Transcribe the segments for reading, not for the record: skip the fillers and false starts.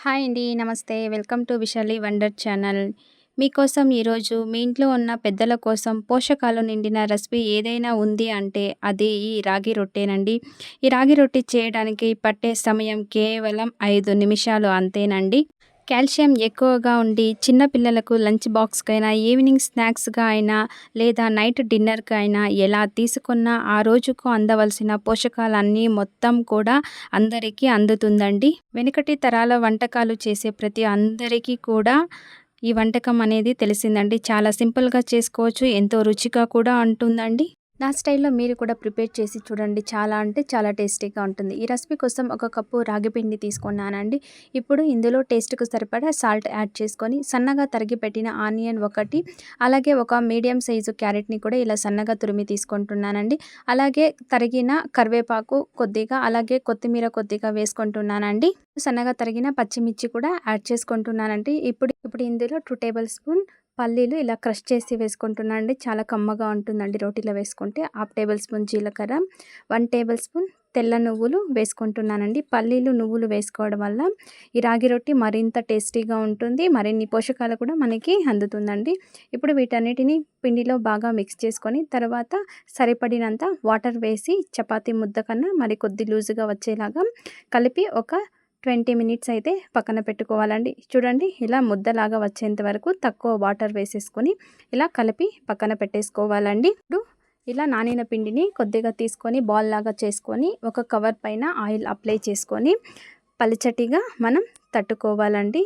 Hi అండి. నమస్తే. Welcome to Vishali wonder channel. మీకోసం ఈరోజు మీ ఇంట్లో ఉన్న పెద్దల కోసం పోషకాలు నిండిన రెసిపీ ఏదైనా ఉంది అంటే అది ఈ రాగి రొట్టేనండి. ఈ రాగి రొట్టె చేయడానికి పట్టే సమయం కేవలం 5 నిమిషాలు అంతేనండి. కాల్షియం ఎక్కువగా ఉండి చిన్న పిల్లలకు లంచ్ బాక్స్‌కైనా, ఈవినింగ్ స్నాక్స్‌గా అయినా లేదా నైట్ డిన్నర్‌కి అయినా ఎలా తీసుకున్నా ఆ రోజుకు అందవలసిన పోషకాలన్నీ మొత్తం కూడా అందరికీ అందుతుందండి. వెనుకటి తరాల వంటకాలు చేసే ప్రతి అందరికీ కూడా ఈ వంటకం అనేది తెలిసిందండి. చాలా సింపుల్‌గా చేసుకోవచ్చు. ఎంతో రుచిగా కూడా ఉంటుందండి. నా స్టైల్‌లో మీరు కూడా ప్రిపేర్ చేసి చూడండి. చాలా అంటే చాలా టేస్టీగా ఉంటుంది. ఈ రెసిపీ కోసం ఒక కప్పు రాగి పిండి తీసుకున్నానండి. ఇప్పుడు ఇందులో టేస్ట్‌కు సరిపడా సాల్ట్ యాడ్ చేసుకొని, సన్నగా తరిగి పెట్టిన ఆనియన్ ఒకటి, అలాగే ఒక మీడియం సైజు క్యారెట్‌ని కూడా ఇలా సన్నగా తురిమి తీసుకుంటున్నానండి. అలాగే తరిగిన కరివేపాకు కొద్దిగా, అలాగే కొత్తిమీర కొద్దిగా వేసుకుంటున్నానండి. సన్నగా తరిగిన పచ్చిమిర్చి కూడా యాడ్ చేసుకుంటున్నానండి. ఇప్పుడు ఇందులో 2 టేబుల్ స్పూన్ పల్లీలు ఇలా క్రష్ చేసి వేసుకుంటున్నా అండి. చాలా కమ్మగా ఉంటుందండి రోటీలో వేసుకుంటే. హాఫ్ టేబుల్ స్పూన్ జీలకర్ర, 1 టేబుల్ స్పూన్ తెల్ల నువ్వులు వేసుకుంటున్నానండి. పల్లీలు, నువ్వులు వేసుకోవడం వల్ల ఈ రాగి రొట్టి మరింత టేస్టీగా ఉంటుంది. మరిన్ని పోషకాలు కూడా మనకి అందుతుందండి. ఇప్పుడు వీటన్నిటిని పిండిలో బాగా మిక్స్ చేసుకొని తర్వాత సరిపడినంత వాటర్ వేసి చపాతీ ముద్ద కన్నా మరి కొద్ది లూజుగా వచ్చేలాగా కలిపి ఒక 20 మినిట్స్ అయితే పక్కన పెట్టుకోవాలండి. చూడండి ఇలా ముద్దలాగా వచ్చేంత వరకు తక్కువ వాటర్ వేసేసుకొని ఇలా కలిపి పక్కన పెట్టేసుకోవాలండి. ఇప్పుడు ఇలా నానిన పిండిని కొద్దిగా తీసుకొని బాల్ లాగా చేసుకొని ఒక కవర్ పైన ఆయిల్ అప్లై చేసుకొని పలుచటిగా మనం తట్టుకోవాలండి.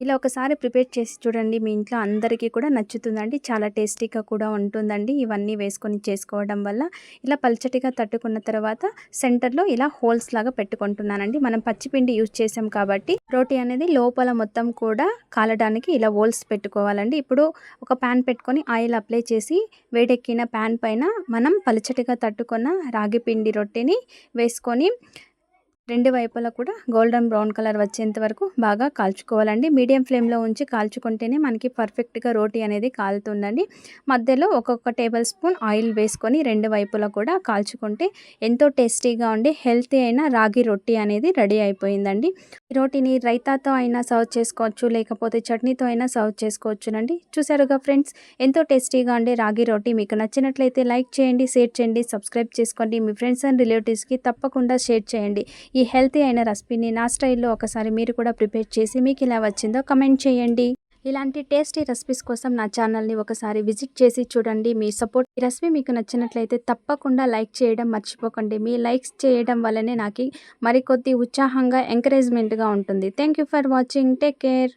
ఇలా ఒకసారి ప్రిపేర్ చేసి చూడండి. మీ ఇంట్లో అందరికీ కూడా నచ్చుతుందండి. చాలా టేస్టీగా కూడా ఉంటుందండి. ఇవన్నీ వేసుకొని చేసుకోవడం వల్ల ఇలా పల్చటిగా తట్టుకున్న తర్వాత సెంటర్‌లో ఇలా హోల్స్ లాగా పెట్టుకుంటున్నానండి. మనం పచ్చిపిండి యూజ్ చేసాం కాబట్టి రోటీ అనేది లోపల మొత్తం కూడా కాలడానికి ఇలా హోల్స్ పెట్టుకోవాలండి. ఇప్పుడు ఒక పాన్ పెట్టుకొని ఆయిల్ అప్లై చేసి వేడెక్కిన పాన్ పైన మనం పలుచటిగా తట్టుకున్న రాగి పిండి రొట్టెని వేసుకొని 2 వైపులా కూడా గోల్డెన్ బ్రౌన్ కలర్ వచ్చేంత వరకు బాగా కాల్చుకోవాలండి. మీడియం ఫ్లేమ్‌లో ఉంచి కాల్చుకుంటేనే మనకి పర్ఫెక్ట్‌గా రోటీ అనేది కాలుతుందండి. మధ్యలో ఒక్కొక్క టేబుల్ స్పూన్ ఆయిల్ వేసుకొని 2 వైపులా కూడా కాల్చుకుంటే ఎంతో టేస్టీగా ఉండి హెల్తీ అయిన రాగి రొట్టి అనేది రెడీ అయిపోయిందండి. ఈ రోటీని రైతాతో అయినా సర్వ్ చేసుకోవచ్చు, లేకపోతే చట్నీతో అయినా సర్వ్ చేసుకోవచ్చునండి. చూసారుగా ఫ్రెండ్స్, ఎంతో టేస్టీగా ఉండే రాగి రోటీ మీకు నచ్చినట్లయితే లైక్ చేయండి, షేర్ చేయండి, సబ్స్క్రైబ్ చేసుకోండి. మీ ఫ్రెండ్స్ అండ్ రిలేటివ్స్‌కి తప్పకుండా షేర్ చేయండి. ఈ హెల్తీ అయిన రెసిపీని నా స్టైల్‌లో ఒకసారి మీరు కూడా ప్రిపేర్ చేసి మీకు ఎలా వచ్చిందో కమెంట్ చేయండి. ఇలాంటి టేస్టీ రెసిపీస్ కోసం నా ఛానల్‌ని ఒకసారి విజిట్ చేసి చూడండి. మీ సపోర్ట్ ఈ రెసిపీ మీకు నచ్చినట్లయితే తప్పకుండా లైక్ చేయడం మర్చిపోకండి. మీ లైక్స్ చేయడం వల్లనే నాకి మరికొద్ది ఉత్సాహంగా, ఎంకరేజ్‌మెంట్‌గా ఉంటుంది. Thank you for watching. Take care.